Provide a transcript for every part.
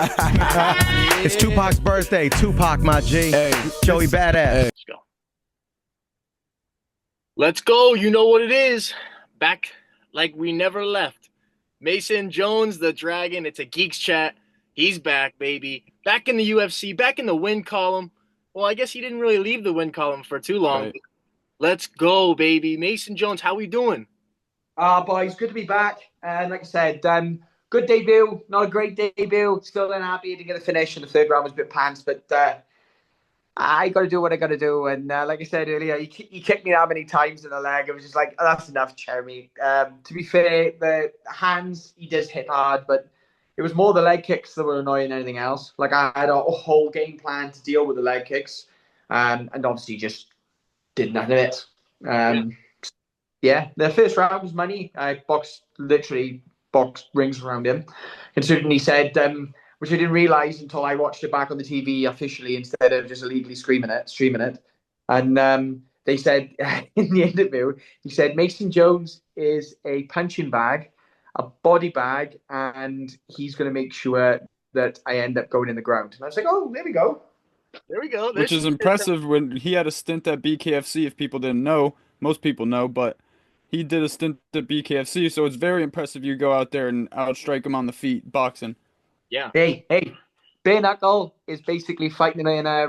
It's Tupac's birthday. Tupac, my G. Hey, Joey Badass. Hey. Let's go. Let's go. You know what it is. Back like we never left. Mason Jones, the Dragon. It's a Geeks chat. He's back, baby. Back in the UFC, back in the win column. Well, I guess he didn't really leave the win column for too long. Right. Let's go, baby. Mason Jones, how we doing? Boys, good to be back. And like I said, good debut. Not a great debut. Still unhappy to get a finish. And the third round was a bit pants, but I got to do what I got to do. And like I said earlier, he kicked me that many times in the leg. It was just like, oh, that's enough, Jeremy. To be fair, the hands, he does hit hard, but it was more the leg kicks that were annoying than anything else. Like, I had a whole game plan to deal with the leg kicks, and obviously just did none of it. Yeah, the first round was money. I literally boxed rings around him. Considering he said, which I didn't realise until I watched it back on the TV officially instead of just illegally streaming it. And they said in the interview, he said Mason Jones is a punching bag, a body bag, and he's going to make sure that I end up going in the ground. And I was like, oh, there we go. There we go. Which is impressive when he had a stint at BKFC, if people didn't know. Most people know, but he did a stint at BKFC, so it's very impressive you go out there and outstrike him on the feet, boxing. Yeah. Hey, bare knuckle is basically fighting in a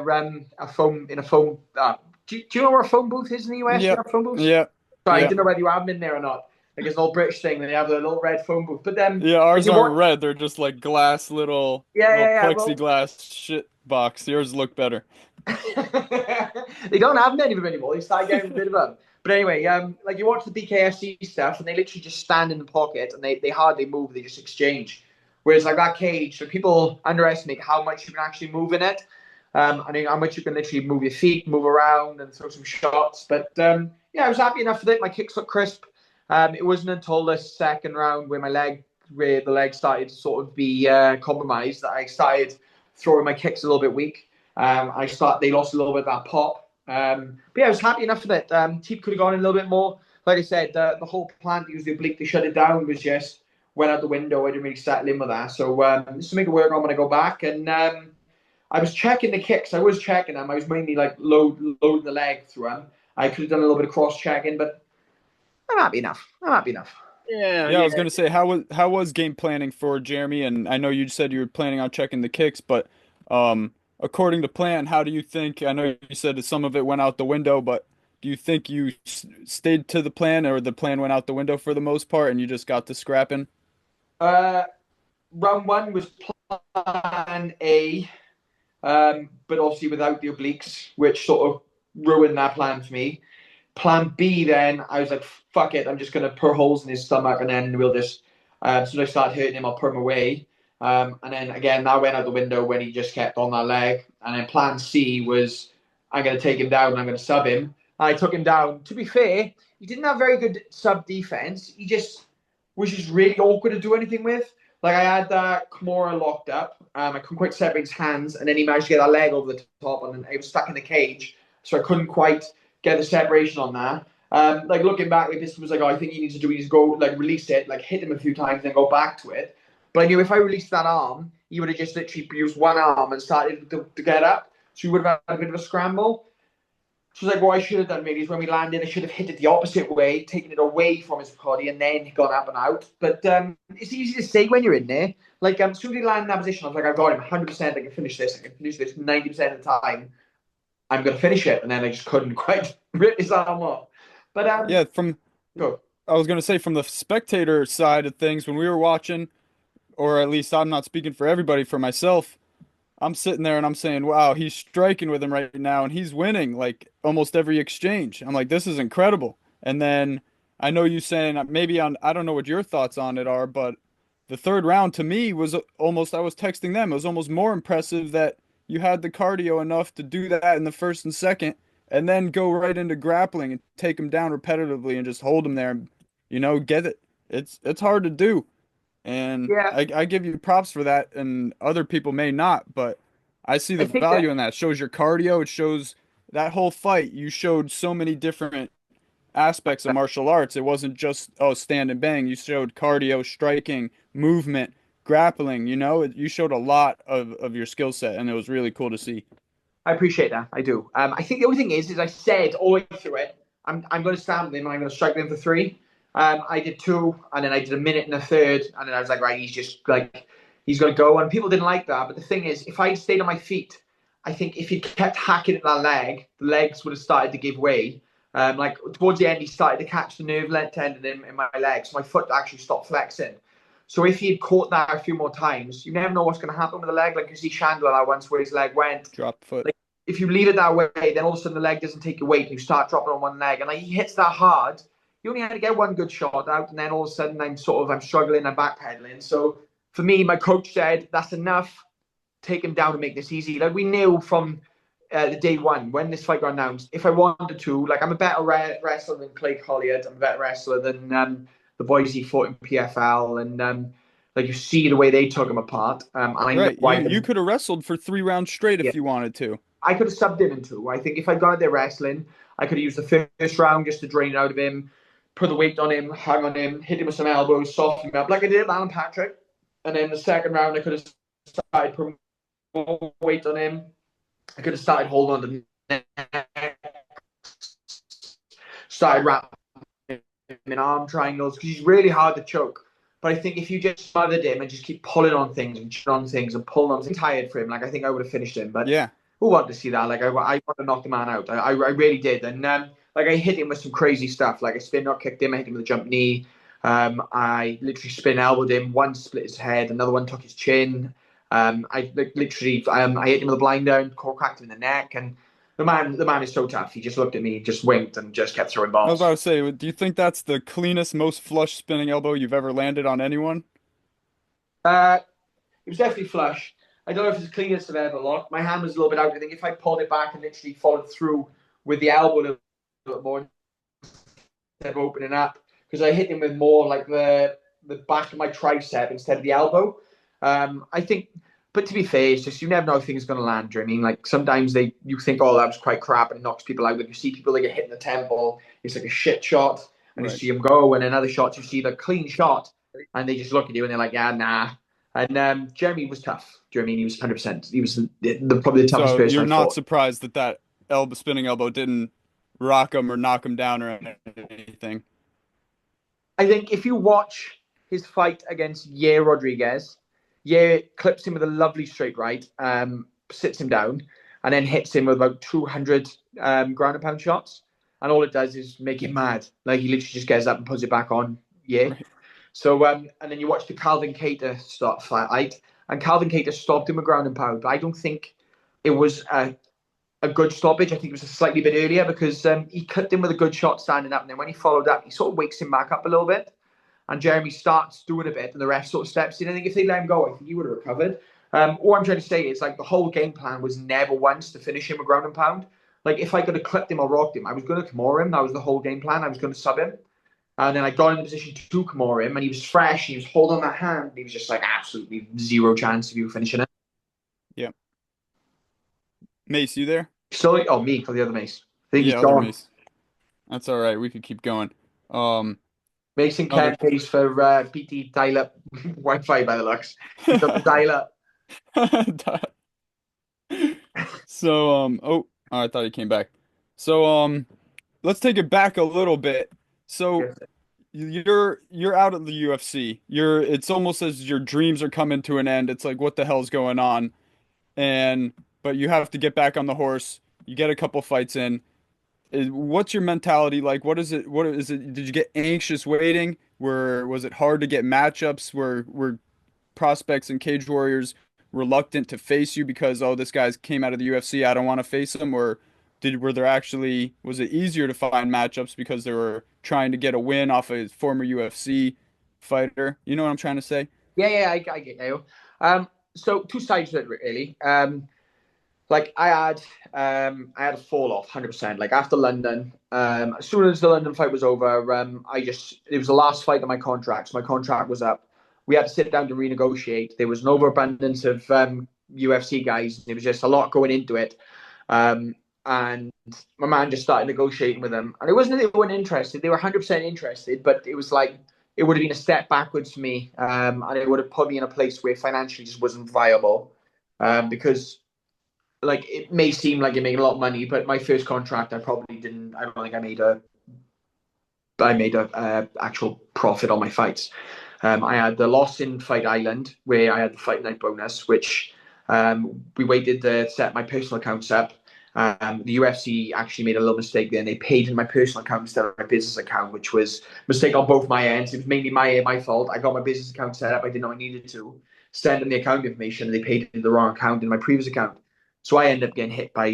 phone. Do you know where a phone booth is in the US? Yeah. Phone booths? Yeah. Sorry, Yeah. I didn't know whether you have them in there or not. Like it's an old British thing. They have the little red phone booth. But Yeah, ours like, aren't red. They're just like glass little plexiglass shit box. Yours look better. They don't have many of them anymore. They started getting rid of them. But anyway, like you watch the BKFC stuff, and they literally just stand in the pocket, and they hardly move. They just exchange. Whereas like that cage, like people underestimate how much you can actually move in it. I mean, how much you can literally move your feet, move around, and throw some shots. But yeah, I was happy enough with it. My kicks looked crisp. It wasn't until the second round where the leg started to sort of be compromised that I started throwing my kicks a little bit weak. They lost a little bit of that pop. But yeah, I was happy enough with it. Teep could have gone in a little bit more. Like I said, the whole plan to use the oblique to shut it down was just went out the window. I didn't really settle in with that. So just to make it work on when I go back. And I was checking the kicks. I was checking them. I was mainly like loading the leg through them. I could have done a little bit of cross-checking, but I'm happy enough. Yeah. I was gonna say, how was game planning for Jeremy? And I know you said you were planning on checking the kicks, but according to plan, how do you think? I know you said that some of it went out the window, but do you think you stayed to the plan, or the plan went out the window for the most part, and you just got to scrapping? Round one was plan A, but obviously without the obliques, which sort of ruined that plan for me. Plan B, then I was like, fuck it, I'm just gonna put holes in his stomach, and then we'll just as soon as I start hurting him, I'll put him away. And then again, that went out the window when he just kept on that leg. And then plan C was I'm gonna take him down and I'm gonna sub him. I took him down. To be fair, he didn't have very good sub defense. He just was just really awkward to do anything with. Like I had Kimura locked up. I couldn't quite separate his hands, and then he managed to get that leg over the top, and then I was stuck in the cage, so I couldn't quite get the separation on that. Like looking back, like this was like, oh, I think he needs to go like release it, like hit him a few times, then go back to it. But I knew if I released that arm, he would have just literally used one arm and started to get up, so he would have had a bit of a scramble. So it's like what I should have done maybe is when we landed, I should have hit it the opposite way, taken it away from his body, and then gone up and out. But it's easy to say when you're in there. Like as soon as he landed in that position, I was like, I've got him 100%. I can finish this. 90% of the time. I'm going to finish it. And then I just couldn't quite rip his arm off. But Yeah, I was gonna say from the spectator side of things, when we were watching, or at least I'm not speaking for everybody, for myself, I'm sitting there and I'm saying, wow, he's striking with him right now and he's winning like almost every exchange. I'm like, this is incredible. And then I know you saying I don't know what your thoughts on it are, but the third round to me was almost, I was texting them, it was almost more impressive that you had the cardio enough to do that in the first and second, and then go right into grappling and take him down repetitively and just hold him there and, get it. It's hard to do. And yeah, I give you props for that, and other people may not, but I see the value in that. It shows your cardio. It shows that whole fight. You showed so many different aspects of martial arts. It wasn't just, stand and bang. You showed cardio, striking, movement, grappling, you know, you showed a lot of your skill set, and it was really cool to see. I appreciate that. I do. I think the only thing is I said all the way through it, I'm going to stand with him and I'm going to strike him for three. I did two, and then I did a minute and a third, and then I was like, right, he's just like, he's going to go. And people didn't like that. But the thing is, if I stayed on my feet, I think if he kept hacking at that leg, the legs would have started to give way. Like towards the end, he started to catch the nerve tendon in my legs. So my foot actually stopped flexing. So if he had caught that a few more times, you never know what's going to happen with the leg. Like you see Chandler that once where his leg went. Drop foot. Like, if you leave it that way, then all of a sudden the leg doesn't take your weight and you start dropping on one leg. And like he hits that hard. You only had to get one good shot out, and then all of a sudden I'm struggling, I'm backpedaling. So for me, my coach said, that's enough. Take him down and make this easy. Like we knew from the day one when this fight got announced, if I wanted to, like I'm a better wrestler than Clay Collier, I'm a better wrestler than the boys he fought in PFL, and like you see the way they took him apart. I know Right, why you could have wrestled for 3 rounds straight if you wanted to. I could have subbed him in two. I think if I'd gone out there wrestling, I could have used the first round just to drain it out of him, put the weight on him, hung on him, hit him with some elbows, soften him up like I did with Alan Patrick. And then the second round, I could have started putting more weight on him. I could have started holding on to the neck, started wrapping him in arm triangles, because he's really hard to choke. But I think if you just smothered him and just keep pulling on things and on things and pulling on things, I'm tired for him. Like I think I would have finished him. But Yeah. who wanted to see that? Like I want to knock the man out. I really did. And like I hit him with some crazy stuff. Like I spin knock kicked him. I hit him with a jump knee. I literally spin elbowed him. One split his head. Another one took his chin. I literally I hit him with a blind down. Cracked him in the neck. And the man is so tough. He just looked at me, just winked, and just kept throwing I was bombs. about to say, do you think that's the cleanest, most flush spinning elbow you've ever landed on anyone? It was definitely flush. I don't know if it's the cleanest I've ever locked. My hand was a little bit out. I think if I pulled it back and literally followed through with the elbow a little bit more instead of opening up, because I hit him with more like the back of my tricep instead of the elbow. I think, but to be fair, it's just you never know if things are going to land. Do you know what I mean? Like sometimes you think, oh, that was quite crap, and it knocks people out. Like you see people that get hit in the temple, it's like a shit shot, and Right. you see them go, and in other shots you see the clean shot, and they just look at you and they're like, yeah, nah. And Jeremy was tough. Do you know what I mean? He was 100%. He was probably the toughest So person you're I not fought. surprised that spinning elbow didn't rock him or knock him down or anything. I think if you watch his fight against Yair Rodriguez, Yair clips him with a lovely straight right, sits him down, and then hits him with about 200 ground and pound shots. And all it does is make him mad. Like he literally just gets up and puts it back on Yair. Right. So, and then you watch the Calvin Cater fight, and Calvin Cater stopped him with ground and pound. But I don't think it was a good stoppage. I think it was a slightly bit earlier because he clipped him with a good shot standing up. And then when he followed up, he sort of wakes him back up a little bit. And Jeremy starts doing a bit, and the ref sort of steps in. I think if they let him go, I think he would have recovered. All I'm trying to say is like the whole game plan was never once to finish him with ground and pound. Like if I could have clipped him or rocked him, I was going to Kimura him. That was the whole game plan. I was going to sub him. And then I got in the position to Kimura him, and he was fresh. He was holding that hand. He was just like absolutely zero chance of you finishing it. Yeah. Mace, you there? So, oh, me for the other Mace. I think Yeah, he's other gone. Mace. That's all right. We could keep going. Mason other- Kent pays for PT dial-up Wi-Fi by the looks. He's got the dial-up. So, oh, I thought he came back. So, let's take it back a little bit. So, you're out of the UFC. It's almost as your dreams are coming to an end. It's like, what the hell's going on? But you have to get back on the horse. You get a couple fights in. What's your mentality like? What is it? What is it? Did you get anxious waiting? Was it hard to get matchups? Were prospects and Cage Warriors reluctant to face you because, oh, this guy's came out of the UFC, I don't want to face him? Or was it easier to find matchups because they were trying to get a win off a former UFC fighter? You know what I'm trying to say? Yeah, I get you. So two sides to it really. Like I had a fall off 100%. Like after London, as soon as the London fight was over, it was the last fight of my contract. So my contract was up. We had to sit down to renegotiate. There was an overabundance of UFC guys. There was just a lot going into it. And my man just started negotiating with them. And it wasn't that they weren't interested. They were 100% interested, but it was like it would have been a step backwards for me, and it would have put me in a place where financially just wasn't viable, because like it may seem like you're making a lot of money, but my first contract, I probably didn't. I don't think I made a actual profit on my fights. I had the loss in Fight Island where I had the fight night bonus, which we waited to set my personal accounts up. The UFC actually made a little mistake there, and they paid in my personal account instead of my business account, which was a mistake on both my ends. It was mainly my fault. I got my business account set up. I didn't know I needed to send them the account information, and they paid in the wrong account in my previous account. So I ended up getting hit by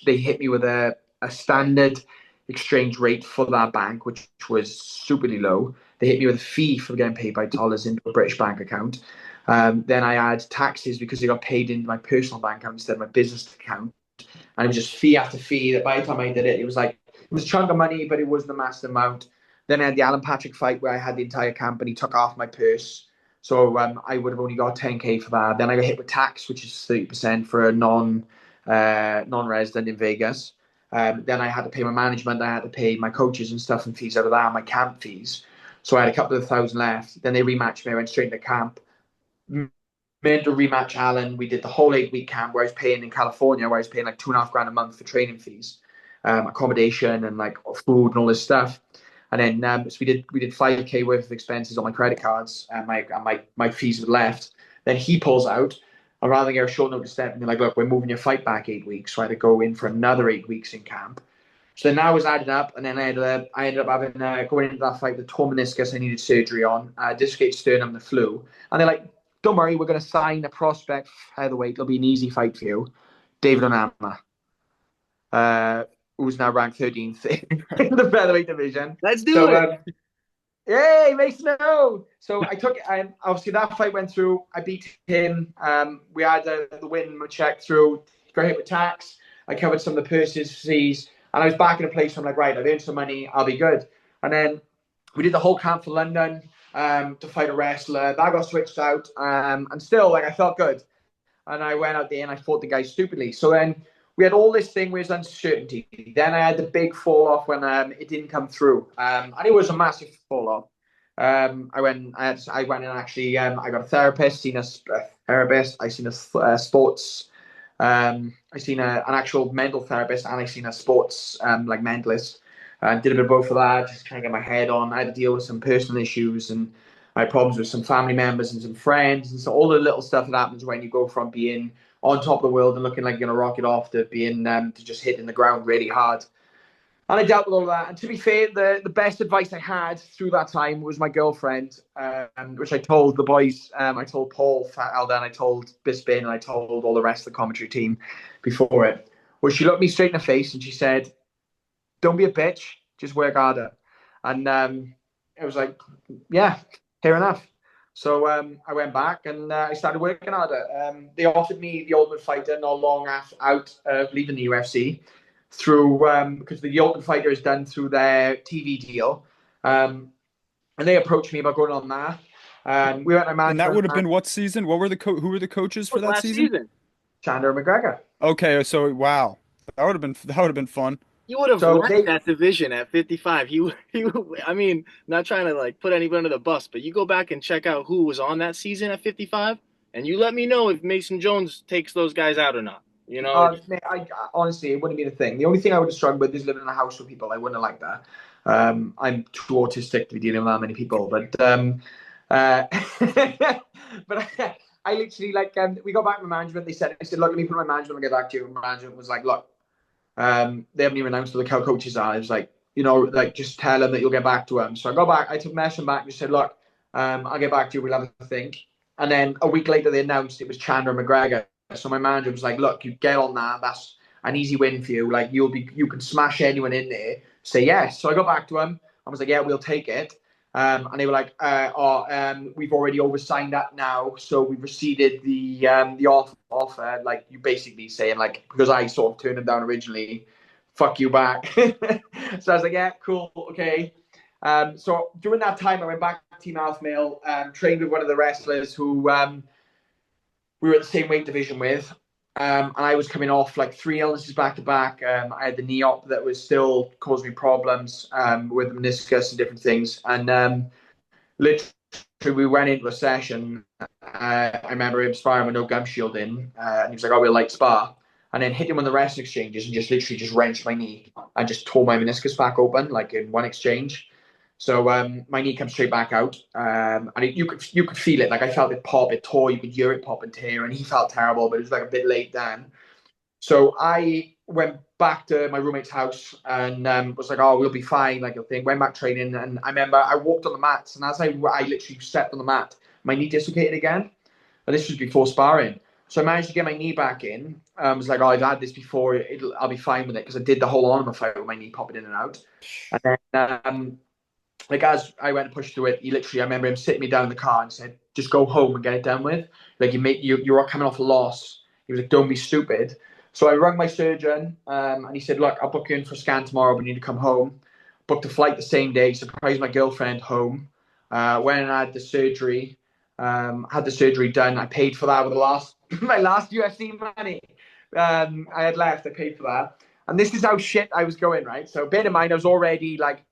they hit me with a standard exchange rate for that bank, which was superly low. They hit me with a fee for getting paid by dollars into a British bank account. Then I had taxes because they got paid into my personal bank account instead of my business account. And it was just fee after fee. That by the time I did it, it was a chunk of money, but it wasn't a massive amount. Then I had the Alan Patrick fight where I had the entire camp and he took off my purse. So I would have only got 10K for that. Then I got hit with tax, which is 30% for a non-resident in Vegas. Then I had to pay my management, I had to pay my coaches and stuff and fees out of that, my camp fees. So I had a couple of thousand left. Then they rematched me. I went straight into camp. Made to rematch Alan. We did the whole 8-week camp where I was paying in California, where I was paying like $2.5 grand a month for training fees, accommodation and like food and all this stuff. And then so we did 5K worth of expenses on my credit cards, and my fees were left. Then he pulls out. And rather than get a short notice step and be like, look, we're moving your fight back 8 weeks. So I had to go in for another 8 weeks in camp. So then I was added up, and then I ended up having going into that fight with torn meniscus I needed surgery on, dislocated sternum, the flu. And they're like, don't worry, we're going to sign a prospect featherweight. It'll be an easy fight for you. David Onama, who's now ranked 13th in the featherweight division. Let's do it. Yay, Mason! No. So I took it. Obviously, that fight went through. I beat him. We had the win check through. Got hit with tax. I covered some of the purses, fees, and I was back in a place where I'm like, right, I've earned some money. I'll be good. And then we did the whole camp for London to fight a wrestler. That got switched out, and still, like, I felt good. And I went out there and I fought the guy stupidly. So then we had all this thing with uncertainty. Then I had the big fall off when it didn't come through, and it was a massive fall off. I went and actually I got a therapist, seen a therapist. I seen a sports. I seen an actual mental therapist, and I seen a sports like mentalist. Did a bit of both of that, just kind of get my head on. I had to deal with some personal issues, and I had problems with some family members and some friends, and so all the little stuff that happens when you go from being on top of the world and looking like you're gonna rocket off to being to just hitting the ground really hard. And I dealt with all of that. And to be fair, the best advice I had through that time was my girlfriend, which I told the boys. I told Paul, Aldan, I told Bispin, and I told all the rest of the commentary team before it. Well, she looked me straight in the face and she said, "Don't be a bitch, just work harder." And it was like, yeah, fair enough. So I went back and I started working harder. They offered me the Ultimate Fighter not long after out of leaving the UFC through because the Ultimate Fighter is done through their TV deal, and they approached me about going on that. We went to And that would have been what season? What were who were the coaches for that last season? Chandler McGregor. Okay, so wow, that would have been fun. You would have So wrecked that division at 55. I mean, not trying to like put anyone under the bus, but you go back and check out who was on that season at 55, and you let me know if Mason Jones takes those guys out or not. You know, I honestly, it wouldn't be the thing. The only thing I would have struggled with is living in a house with people. I wouldn't have liked that. I'm too autistic to be dealing with that many people. But but I literally we got back to management. I said, look, let me put my management and get back to you. And management was like, look, they haven't even announced who the coaches are. I was like, just tell them that you'll get back to them. So I got back. I took Messon back and just said, look, I'll get back to you. We'll have a think. And then a week later, they announced it was Chandler McGregor. So my manager was like, look, you get on that. That's an easy win for you. Like, you can smash anyone in there. Say yes. So I got back to him. I was like, yeah, we'll take it. And they were like, we've already oversigned that now. So we've receded the offer. Like, you basically saying, like, because I sort of turned him down originally, fuck you back. So I was like, yeah, cool, okay. So during that time, I went back to Team Alpha Male, trained with one of the wrestlers who we were at the same weight division with. And I was coming off like 3 illnesses back to back. I had the knee op that was still causing me problems with the meniscus and different things. And literally, we went into a session. I remember him sparring with no gum shield in, and he was like, "Oh, we'll like spar." And then hit him on the wrestling exchanges and just literally just wrenched my knee and just tore my meniscus back open like in one exchange. So my knee comes straight back out, and you could feel it. Like I felt it pop, it tore. You could hear it pop and tear, and he felt terrible, but it was like a bit late then. So I went back to my roommate's house and was like, "Oh, we'll be fine." Like a thing. Went back training, and I remember I walked on the mats, and as I literally stepped on the mat, my knee dislocated again. And this was before sparring. So I managed to get my knee back in. I was like, "Oh, I've had this before. I'll be fine with it," because I did the whole arm fight with my knee popping in and out. And then like as I went to push through it, I remember him sitting me down in the car and said, "Just go home and get it done with. Like you're coming off a loss." He was like, "Don't be stupid." So I rang my surgeon, and he said, "Look, I'll book you in for a scan tomorrow, but you need to come home." Booked a flight the same day, surprised my girlfriend home. Went and had the surgery. Had the surgery done. I paid for that with my last UFC money. I had left. I paid for that. And this is how shit I was going, right? So bear in mind, I was already like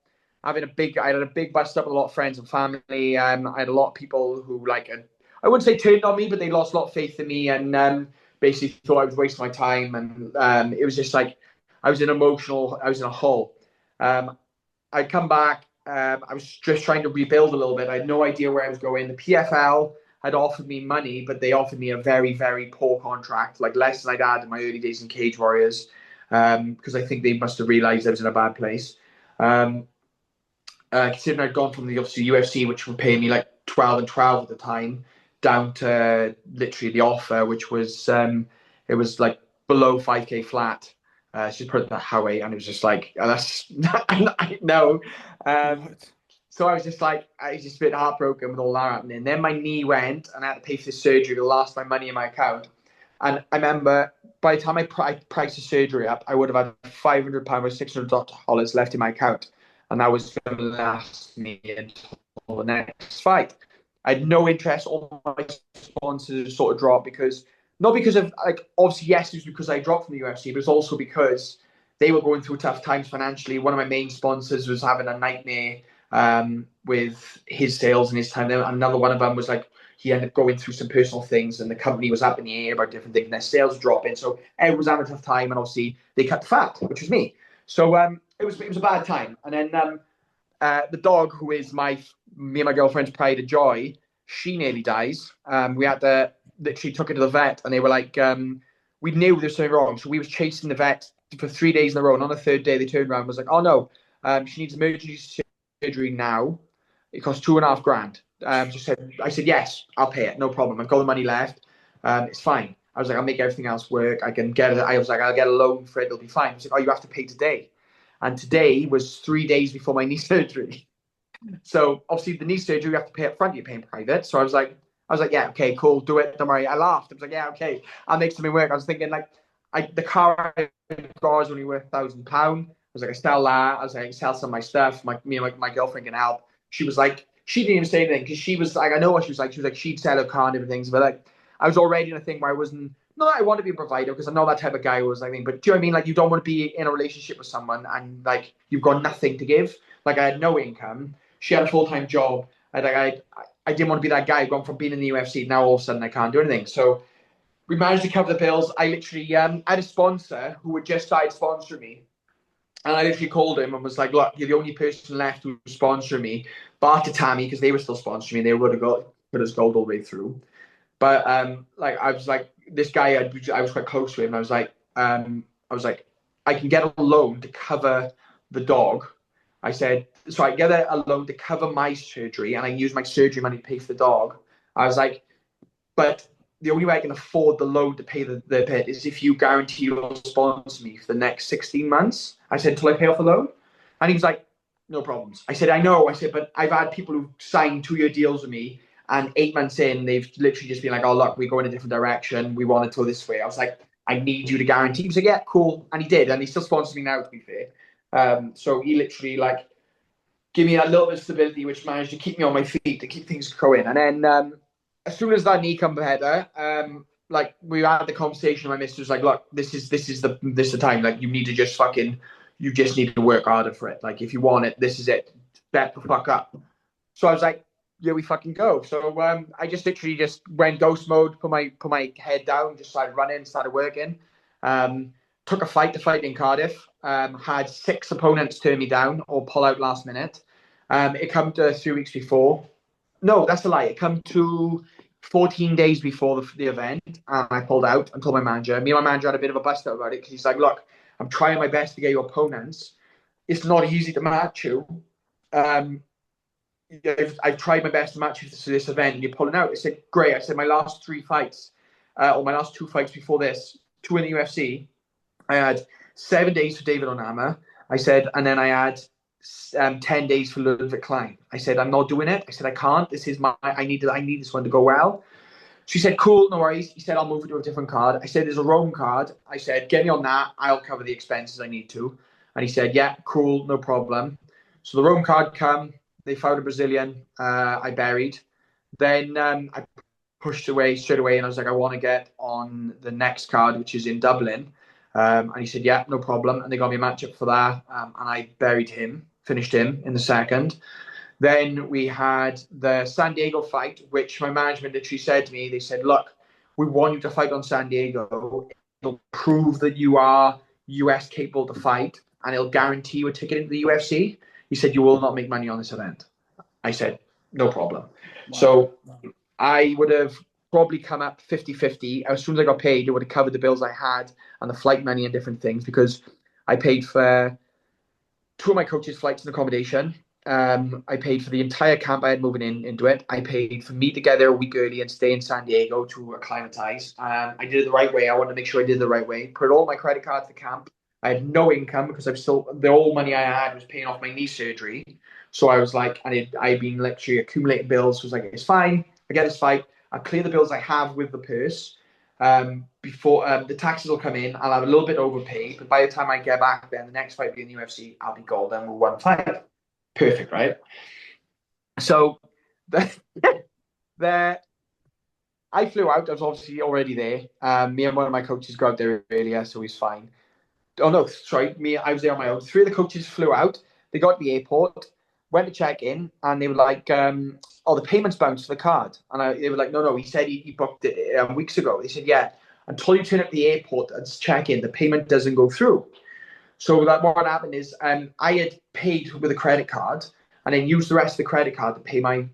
I had a big bust up with a lot of friends and family. I had a lot of people who I wouldn't say turned on me, but they lost a lot of faith in me and basically thought I was wasting my time. And it was just like I was in a hole. I'd come back. I was just trying to rebuild a little bit. I had no idea where I was going. The PFL had offered me money, but they offered me a very, very poor contract, like less than I'd had in my early days in Cage Warriors, because I think they must have realised I was in a bad place. Considering I'd gone from the obviously UFC, which were paying me like 12 and 12 at the time, down to literally the offer, which was it was like below 5K flat. She put it that way, and it was just like, oh, that's no. So I was just like, I was just a bit heartbroken with all that happening. Then my knee went, and I had to pay for the surgery to last my money in my account. And I remember by the time I priced the surgery up, I would have had £500 or $600 left in my account, and that was going to last me until the next fight. I had no interest. All my sponsors sort of dropped because not because of like obviously yes, it was because I dropped from the UFC, but it's also because they were going through tough times financially. One of my main sponsors was having a nightmare with his sales and his time. Another one of them was like he ended up going through some personal things, and the company was up in the air about different things. And their sales were dropping, so everyone was having a tough time, and obviously they cut the fat, which was me. So it was a bad time. And then the dog, who is me and my girlfriend's pride and joy, she nearly dies. We had to literally took her to the vet, and they were like, we knew there was something wrong, so we was chasing the vet for 3 days in a row. And on the third day, they turned around and was like, "Oh no, she needs emergency surgery now. It costs $2,500." I said, "Yes, I'll pay it, no problem. I've got the money left. It's fine." I was like, "I'll make everything else work. I can get it." I was like, "I'll get a loan for it. It'll be fine." I was like, "Oh, you have to pay today." And today was 3 days before my knee surgery. So obviously the knee surgery you have to pay up front. You're paying private. So I was like, "Yeah, okay, cool, do it. Don't worry." I laughed. I was like, "Yeah, okay, I'll make something work." I was thinking like, the car I got is only worth £1,000. I was like, I sell that. I was like, I sell some of my stuff. My girlfriend can help. She was like, she didn't even say anything because she was like, I know what she was like. She was like, she'd sell her car and everything. But like, I was already in a thing where I wasn't. Not that I want to be a provider because I'm not that type of guy who was like, but do you know what I mean? Like, you don't want to be in a relationship with someone and like you've got nothing to give. Like, I had no income. She had a full-time job. I didn't want to be that guy gone from being in the UFC. Now all of a sudden I can't do anything. So we managed to cover the bills. I literally had a sponsor who had just started sponsoring me. And I literally called him and was like, "Look, you're the only person left who was sponsoring me. Bar to Tammy, because they were still sponsoring me. They would have got us gold all the way through." But like I was like, this guy, I was quite close to him. I was like, I can get a loan to cover the dog. I said, so I get a loan to cover my surgery, and I use my surgery money to pay for the dog. I was like, but the only way I can afford the loan to pay the pit is if you guarantee you'll sponsor me for the next 16 months. I said, till I pay off the loan. And he was like, "No problems." I said, "I know." I said, "But I've had people who signed 2-year deals with me, and 8 months in, they've literally just been like, 'Oh, look, we go in a different direction. We want it to go this way.'" I was like, "I need you to guarantee." He was like, "Yeah, cool." And he did. And he still sponsors me now, to be fair. So he literally like gave me that little bit of stability, which managed to keep me on my feet, to keep things going. And then as soon as that knee come better, like we had the conversation. My missus was like, "Look, this is the time. Like, you need to just you just need to work harder for it. Like, if you want it, this is it. Step the fuck up." So I was like, "Yeah, we fucking go." So I just literally just went ghost mode, put my head down, just started running, started working. Took a fight to fight in Cardiff. Had 6 opponents turn me down or pull out last minute. It come to 3 weeks before. No, that's a lie. It come to 14 days before the event, and I pulled out and told my manager. Me and my manager had a bit of a bust out about it because he's like, "Look, I'm trying my best to get your opponents. It's not easy to match you. Um, I've tried my best to match you to this event, and you're pulling out." I said, "Great." I said, "My last 3 fights, or my last 2 fights before this, 2 in the UFC, I had 7 days for David Onama." I said, and then I had 10 days for Ludwig Klein. I said, "I'm not doing it." I said, "I can't. This is I need this one to go well." She said, "Cool, no worries." He said, "I'll move it to a different card." I said, "There's a Rome card." I said, "Get me on that. I'll cover the expenses I need to." And he said, "Yeah, cool, no problem." So the Rome card come. They found a Brazilian. I buried. Then I pushed away straight away, and I was like, "I want to get on the next card, which is in Dublin." And he said, "Yeah, no problem." And they got me a matchup for that. And I buried him, finished him in the second. Then we had the San Diego fight, which my management literally said to me, they said, "Look, we want you to fight on San Diego. It'll prove that you are US capable to fight, and it'll guarantee you a ticket into the UFC." He said, "You will not make money on this event." I said, "No problem." Wow. So I would have probably come up 50-50. As soon as I got paid, it would have covered the bills I had and the flight money and different things, because I paid for 2 of my coaches' flights and accommodation. I paid for the entire camp I had moving into it. I paid for me to get there a week early and stay in San Diego to acclimatize. I did it the right way. I wanted to make sure I did it the right way. Put all my credit cards to camp. I had no income because the all money I had was paying off my knee surgery. So I was like, I'd been literally accumulating bills. So I was like, it's fine. I get this fight. I'll clear the bills I have with the purse. Before the taxes will come in, I'll have a little bit overpaid. But by the time I get back, then the next fight will be in the UFC. I'll be golden with 1 fight. Perfect, right? So I flew out. I was obviously already there. Me and one of my coaches got out there earlier, so he's fine. Oh no, sorry, I was there on my own. 3 of the coaches flew out. They got to the airport, went to check in, and they were like, "Oh, the payment's bounced for the card." And they were like, "No, he said he booked it weeks ago." They said, "Yeah, until you turn up the airport and check in, the payment doesn't go through." So what happened is I had paid with a credit card and then used the rest of the credit card to pay my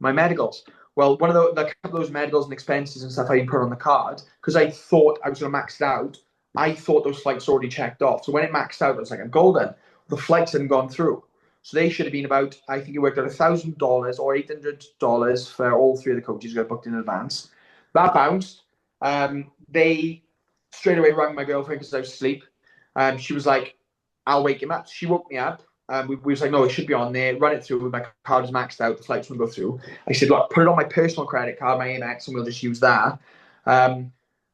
my medicals. Well, one of a couple of those medicals and expenses and stuff I put on the card, because I thought I was going to max it out. I thought those flights already checked off. So when it maxed out, I was like, "I'm golden." The flights hadn't gone through. So they should have been about, I think it worked out $1,000 or $800 for all 3 of the coaches who got booked in advance. That bounced. They straight away rang my girlfriend because I was asleep. She was like, "I'll wake him up." She woke me up. We was like, "No, it should be on there. Run it through. My card is maxed out. The flights won't go through." I said, "Look, put it on my personal credit card, my Amex, and we'll just use that."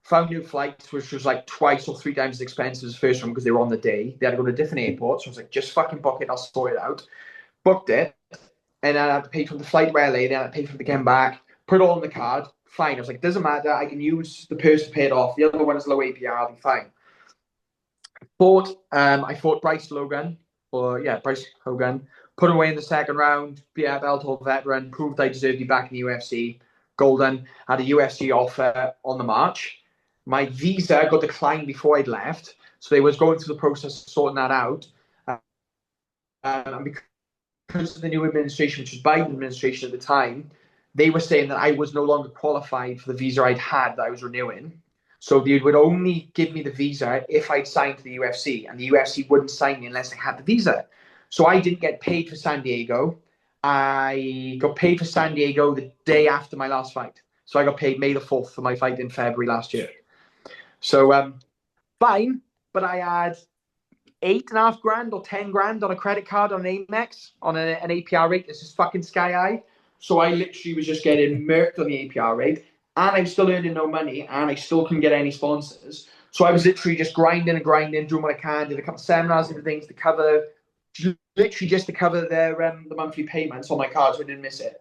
Found new flights, which was like 2 or 3 times as expensive as the first one because they were on the day. They had to go to a different airport. So I was like, "Just fucking book it. I'll sort it out." Booked it. And then I had to pay for the flight to LA. Then I had to pay for the getting back. Put it all on the card. Fine. I was like, "Doesn't matter. I can use the purse to pay it off. The other one is low APR. I'll be fine." I fought Bryce Hogan. Put away in the second round. Bellator veteran. Proved I deserved to be back in the UFC. Golden. Had a UFC offer on the march. My visa got declined before I'd left, so they was going through the process of sorting that out. And because of the new administration, which was Biden administration at the time, they were saying that I was no longer qualified for the visa I'd had that I was renewing. So they would only give me the visa if I'd signed to the UFC, and the UFC wouldn't sign me unless I had the visa. So I didn't get paid for San Diego. I got paid for San Diego the day after my last fight. So I got paid May the 4th for my fight in February last year. So fine, but I had $8.5 grand or 10 grand on a credit card on an Amex on an APR rate. This is fucking sky high. So I literally was just getting murked on the APR rate, and I'm still earning no money, and I still couldn't get any sponsors. So I was literally just grinding, doing what I can, did a couple of seminars and things to cover, literally just to cover their the monthly payments on my card, so I didn't miss it.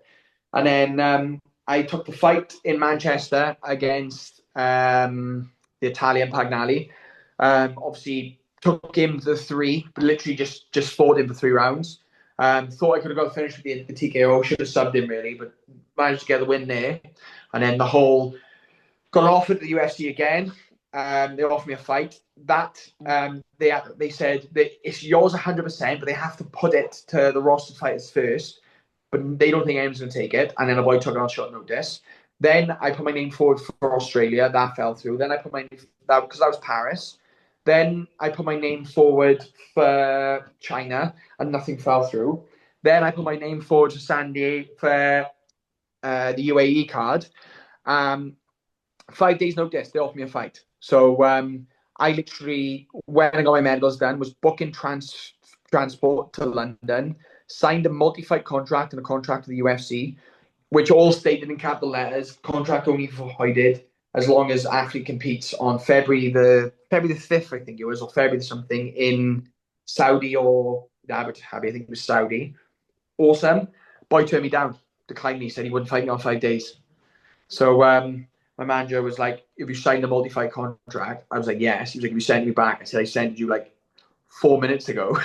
And then I took the fight in Manchester against the Italian Pagnali. Obviously, took him to the 3, but literally just fought him for 3 rounds. Thought I could have got finished with the TKO. Should have subbed him really, but managed to get the win there. And then got offered to the UFC again. They offered me a fight. They said that it's yours 100%, but they have to put it to the roster fighters first. But they don't think anyone's going to take it. And then a boy took it on short notice. Then I put my name forward for Australia. That fell through. Then I put my name because that was Paris. Then I put my name forward for China, and nothing fell through. Then I put my name forward to Sandy for the UAE card. 5 days notice, they offered me a fight. So I literally, when I got my medicals done, was booking transport to London, signed a multi-fight contract and a contract with the UFC, which all stated in capital letters, contract only provided as long as athlete competes on February the 5th, I think it was, or February something in Saudi or Abu Dhabi, I think it was Saudi. Awesome. Boy turned me down, declined me, said he wouldn't fight me on 5 days. So my manager was like, "Have you signed a multi-fight contract?" I was like, "Yes." He was like, "Have you sent me back?" I said, "I sent you like 4 minutes ago."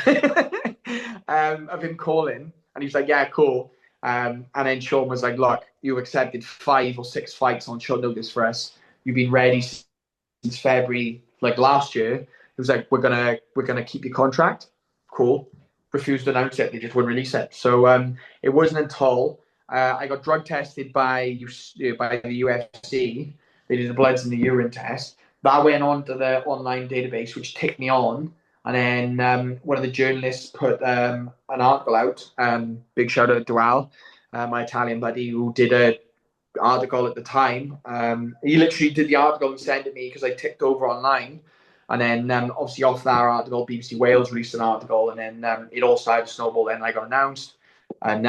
Of him calling, and he was like, "Yeah, cool." And then Sean was like, "Look, you accepted 5 or 6 fights on short notice for us. You've been ready since February, like last year." He was like, "We're gonna keep your contract." Cool. Refused to announce it. They just wouldn't release it. So it wasn't until I got drug tested by the UFC. They did the bloods and the urine test. That went on to the online database, which ticked me on. And then one of the journalists put an article out. Big shout out to Al, my Italian buddy, who did an article at the time. He literally did the article and sent it me because I ticked over online. And then obviously off that article, BBC Wales released an article, and then it all started to snowball. Then I got announced, and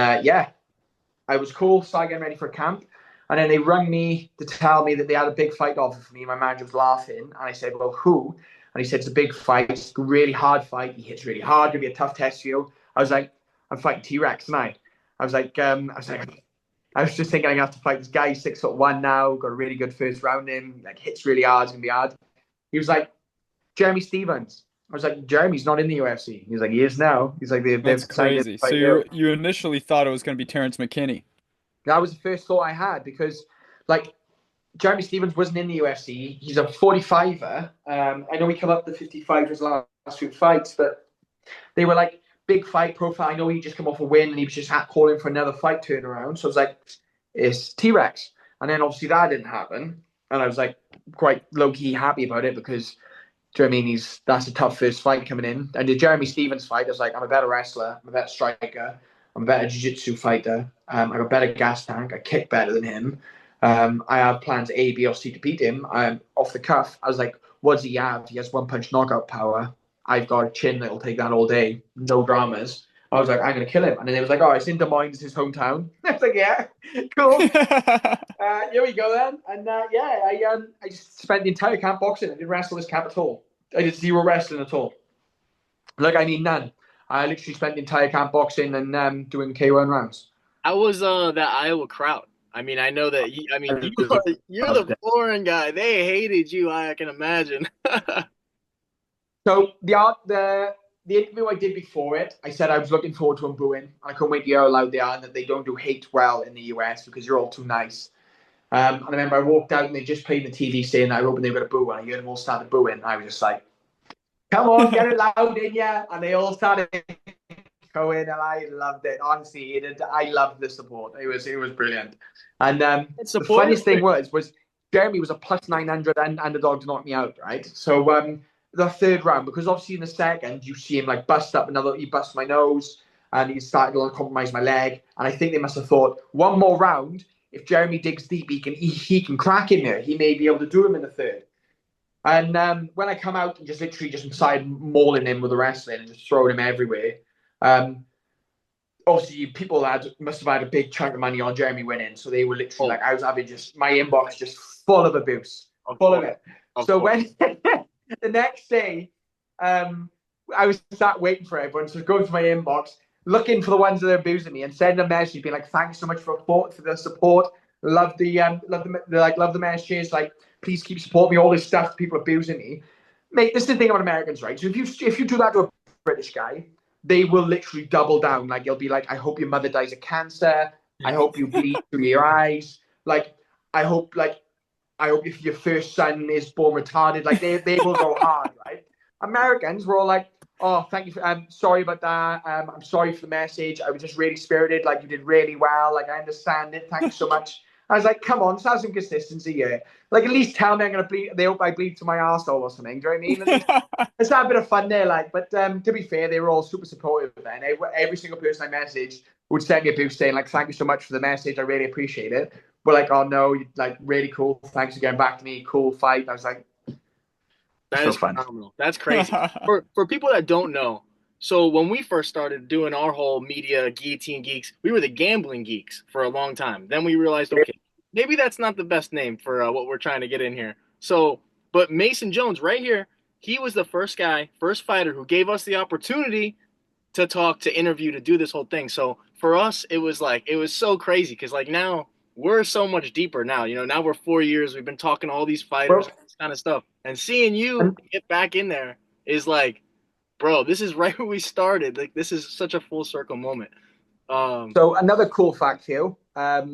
I was cool. Started getting ready for camp, and then they rang me to tell me that they had a big fight offer for me. My manager was laughing, and I said, "Well, who?" And he said, "It's a big fight. It's a really hard fight. He hits really hard. It'll be a tough test for you." I was like, "I'm fighting T-Rex tonight." I was just thinking I'm gonna have to fight this guy. He's 6'1" now. Got a really good first round in him. Like hits really hard. It's gonna be hard. He was like, "Jeremy Stevens." I was like, "Jeremy's not in the UFC." He's like, "He is now." He's like, That's crazy. So you initially thought it was going to be Terrence McKinney. That was the first thought I had because, like, Jeremy Stevens wasn't in the UFC. He's a 45er. I know he came up to 55 for his last 2 fights, but they were like big fight profile. I know he just come off a win and he was just calling for another fight turnaround. So I was like, it's T-Rex. And then obviously that didn't happen. And I was like quite low-key happy about it because, do you know what I mean? That's a tough first fight coming in. And the Jeremy Stevens fight, I was like, I'm a better wrestler. I'm a better striker. I'm a better jiu-jitsu fighter. I got a better gas tank. I kick better than him. I have plans A, B, or C to beat him. Off the cuff, I was like, what does he have? He has 1-punch knockout power. I've got a chin that'll take that all day. No dramas. I was like, I'm going to kill him. And then it was like, oh, it's in Des Moines, it's his hometown. I was like, yeah, cool. Here we go then. And I just spent the entire camp boxing. I didn't wrestle this camp at all. I did 0 wrestling at all. Like, I mean, none. I literally spent the entire camp boxing and doing K1 rounds. How was that Iowa crowd? I mean, I know that you're the foreign guy. They hated you, I can imagine. So the interview I did before it, I said I was looking forward to them booing. I couldn't wait to hear how loud they are and that they don't do hate well in the US because you're all too nice. And I remember I walked out and they just played the TV saying that I was hoping they were going to boo, and I heard them all started booing. I was just like, come on, get it loud in ya. And they all started going, and I loved it. Honestly, I loved the support. It was brilliant. And the funniest thing was Jeremy was a plus 900 underdog to knock me out, right? So the third round, because obviously in the second you see him like bust up he bust my nose and he started to compromise my leg. And I think they must have thought, one more round, if Jeremy digs deep, he can crack in there. He may be able to do him in the third. And when I come out and just literally just started mauling him with the wrestling and just throwing him everywhere, obviously people must have had a big chunk of money on Jeremy winning. So they were literally like, I was having just my inbox just full of abuse, full of it. So when the next day, I was sat waiting for everyone, so going through my inbox, looking for the ones that are abusing me and sending a message being like, thanks so much for the support. love the messages. Like, please keep supporting me. All this stuff, people abusing me, mate. This is the thing about Americans, right? So if you do that to a British guy, they will literally double down. Like, they'll be like, I hope your mother dies of cancer. I hope you bleed through your eyes. Like, I hope if your first son is born retarded, like they will go hard, right? Americans were all like, oh, thank you. I'm sorry about that. I'm sorry for the message. I was just really spirited. Like, you did really well. Like, I understand it. Thank you so much. I was like, come on, let's have some consistency here. Like, at least tell me I'm gonna bleed. They hope I bleed to my arsehole or something. Do you know what I mean? At least, let's have a bit of fun there. Like, but to be fair, they were all super supportive. Then every single person I messaged would send me a boost saying like, thank you so much for the message. I really appreciate it. But like, oh no, like really cool. Thanks for getting back to me. Cool fight. I was like, That is phenomenal. That's crazy. For people that don't know, so when we first started doing our whole media guillotine geeks, we were the gambling geeks for a long time. Then we realized, okay, maybe that's not the best name for what we're trying to get in here. So, but Mason Jones right here, he was the first guy, first fighter who gave us the opportunity to talk, to interview, to do this whole thing. So for us, it was so crazy because like now we're so much deeper now. You know, now we're 4 years. We've been talking to all these fighters, this kind of stuff, and seeing you get back in there is like, bro, this is right where we started. Like, this is such a full circle moment. So another cool fact here.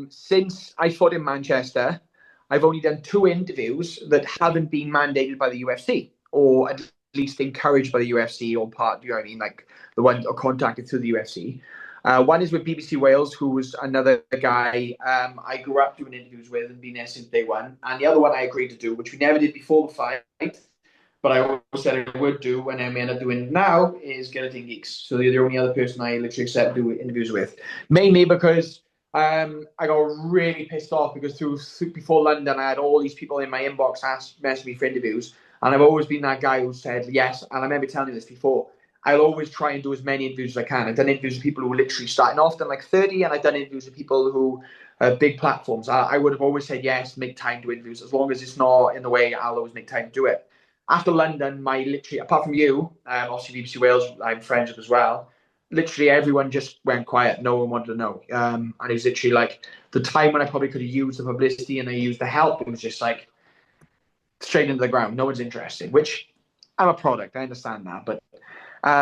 Since I fought in Manchester, I've only done 2 interviews that haven't been mandated by the UFC, or at least encouraged by the UFC, or part. You know what I mean? Like the one or contacted through the UFC. One is with BBC Wales, who was another guy I grew up doing interviews with and been there since day one. And the other one I agreed to do, which we never did before the fight, but I always said I would do, and then we end up doing it now, is Guillotine Geeks. So they're the only other person I literally accept to do interviews with. Mainly because I got really pissed off because before London, I had all these people in my inbox messaging me for interviews. And I've always been that guy who said yes. And I remember telling you this before. I'll always try and do as many interviews as I can. I've done interviews with people who are literally starting off, done like 30, and I've done interviews with people who have big platforms. I would have always said yes, make time to interviews. As long as it's not in the way, I'll always make time to do it. After London, apart from you, obviously BBC Wales, I'm friends with as well, literally everyone just went quiet. No one wanted to know. And it was literally like the time when I probably could have used the publicity and I used the help, it was just like straight into the ground. No one's interested, which I'm a product. I understand that. But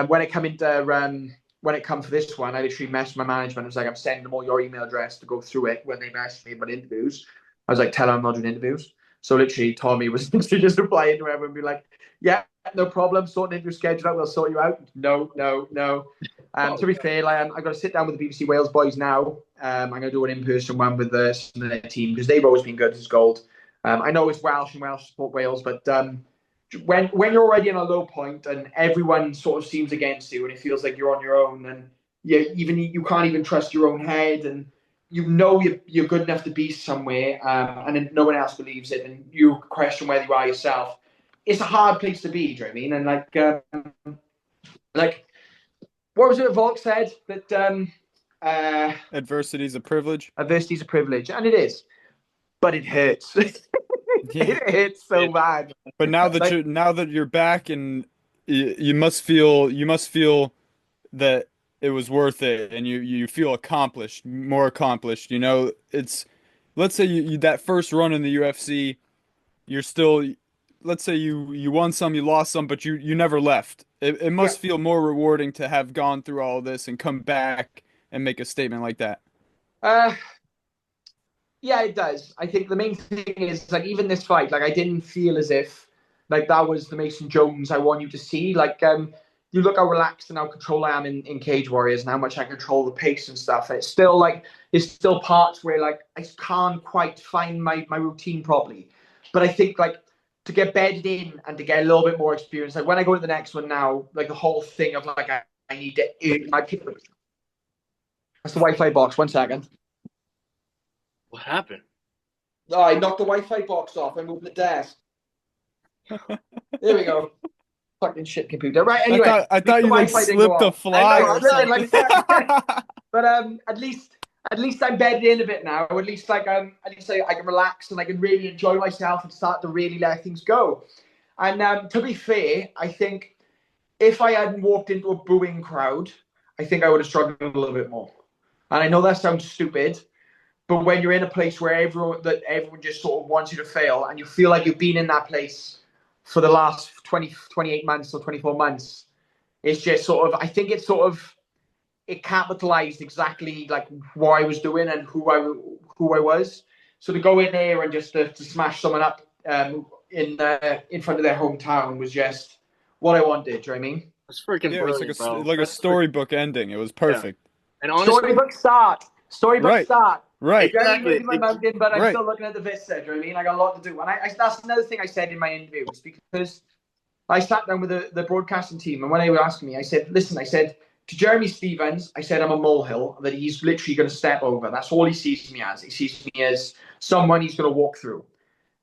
when it come for this one, I literally messaged my management. I was like, I'm sending them all your email address to go through it. When they messaged me about interviews, I was like, tell them I'm not doing interviews. So literally, Tommy was literally just replying to everyone and be like, yeah, no problem. Sort an interview schedule out. We'll sort you out. No. To be fair, I've got to sit down with the BBC Wales boys now. I'm going to do an in-person one with their team because they've always been good as gold. I know it's Welsh and Welsh support Wales, but when you're already in a low point and everyone sort of seems against you and it feels like you're on your own and you can't even trust your own head and you know you're good enough to be somewhere and then no one else believes it and you question whether you are yourself, it's a hard place to be, do you know what I mean? And like what was it Volk said? That adversity is a privilege. Adversity is a privilege, and it is, but it hurts. It hurts so bad. But now that you're back and you must feel that it was worth it and you feel accomplished, more accomplished. You know, it's, let's say you that first run in the UFC, you're still, let's say you won some, you lost some, but you never left. It must feel more rewarding to have gone through all this and come back and make a statement like that. Yeah, it does. I think the main thing is like even this fight, like I didn't feel as if like that was the Mason Jones I want you to see. Like you look how relaxed and how controlled I am in Cage Warriors and how much I control the pace and stuff. And it's still parts where like I can't quite find my routine properly. But I think like to get bedded in and to get a little bit more experience, like when I go to the next one now, like the whole thing of like I need to earn my people. That's the Wi-Fi box. 1 second. What happened? Oh, I knocked the Wi-Fi box off. I moved the desk. There we go. Fucking shit computer. Right, anyway. I thought you like slipped a fly or something. But at least I'm bedded in a bit now. At least I can relax and I can really enjoy myself and start to really let things go. And to be fair, I think if I hadn't walked into a booing crowd, I think I would have struggled a little bit more. And I know that sounds stupid, But when you're in a place where everyone just sort of wants you to fail, and you feel like you've been in that place for the last 28 months or 24 months, it's just sort of, I think it's sort of, it capitalized exactly like what I was doing and who I was. So to go in there and just to smash someone up in front of their hometown was just what I wanted. Do you know what I mean? It's freaking Yeah, brilliant, it was bro. like a storybook ending. It was perfect. And honestly, Storybook start. Right. Start. Right. Exactly. My mountain, but I'm Right. still looking at the vista. Do you know what I mean? I got a lot to do. And that's another thing I said in my interview, was because I sat down with the broadcasting team, and when they were asking me, I said, listen, I said, to Jeremy Stevens, I said I'm a molehill that he's literally going to step over. That's all he sees me as. He sees me as someone he's going to walk through.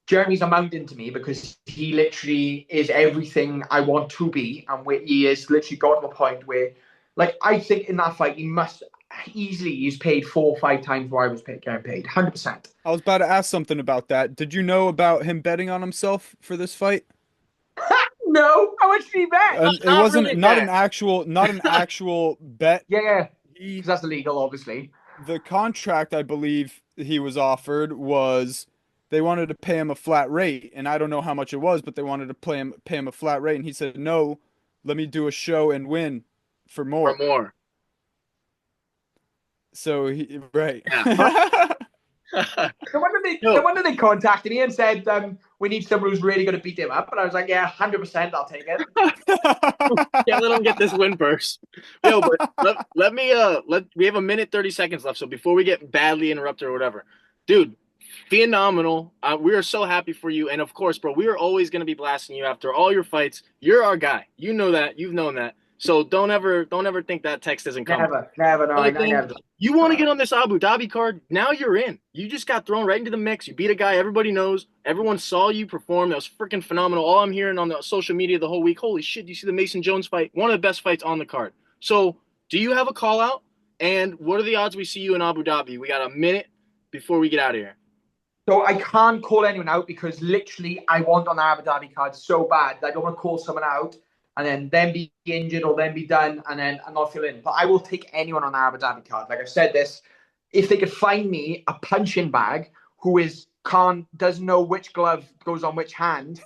Jeremy's a mountain to me because he literally is everything I want to be, and where he is literally got to a point where, like, I think in that fight he must easily, he's paid 4 or 5 times what I was getting paid, 100%. I was about to ask something about that. Did you know about him betting on himself for this fight? No, how much did he bet? And it Not wasn't really not that. an actual bet. Yeah, He, because that's illegal, obviously. the contract I believe he was offered was they wanted to pay him a flat rate, and I don't know how much it was, but they wanted to pay him a flat rate, and he said no. Let me do a show and win for more. or more. So he right. Yeah. No wonder they contacted me and said, we need someone who's really going to beat him up. And I was like, yeah, 100%, I'll take it. Yeah, let him get this win first. Yo, but let me we have a minute 30 seconds left, so before we get badly interrupted or whatever, dude, phenomenal. We are so happy for you, and of course, bro, we are always gonna be blasting you after all your fights. You're our guy. You know that. You've known that. So don't ever think that text isn't coming. Never, no, I never. You want to get on this Abu Dhabi card? Now you're in. You just got thrown right into the mix. You beat a guy everybody knows. Everyone saw you perform. That was freaking phenomenal. All I'm hearing on the social media the whole week, holy shit, you see the Mason Jones fight? One of the best fights on the card. So do you have a call out? And what are the odds we see you in Abu Dhabi? We got a minute before we get out of here. So I can't call anyone out because literally I want on the Abu Dhabi card so bad that I don't want to call someone out and then be injured or then be done and then not feel in. But I will take anyone on the Abu Dhabi card. Like I've said this, if they could find me a punching bag who doesn't know which glove goes on which hand,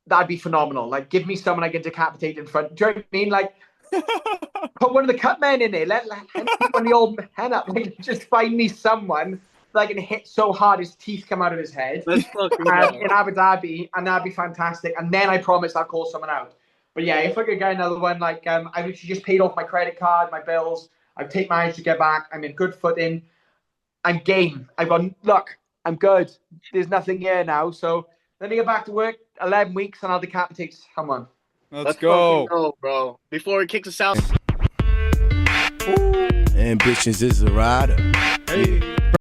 that'd be phenomenal. Like give me someone I can decapitate in front. Do you know what I mean? Like put one of the cut men in there. Let one of the old men up. Like, just find me someone that I can hit so hard his teeth come out of his head Let's fucking in Abu Dhabi, and that'd be fantastic. And then I promise I'll call someone out. But yeah, if I could get another one, like I literally just paid off my credit card, my bills. I've taken my age to get back. I'm in good footing. I'm game. I'm good. There's nothing here now. So let me get back to work. 11 weeks and I'll decapitate someone. Let's go. fucking go, bro. Before it kicks us out. Ambitions is a rider. Hey.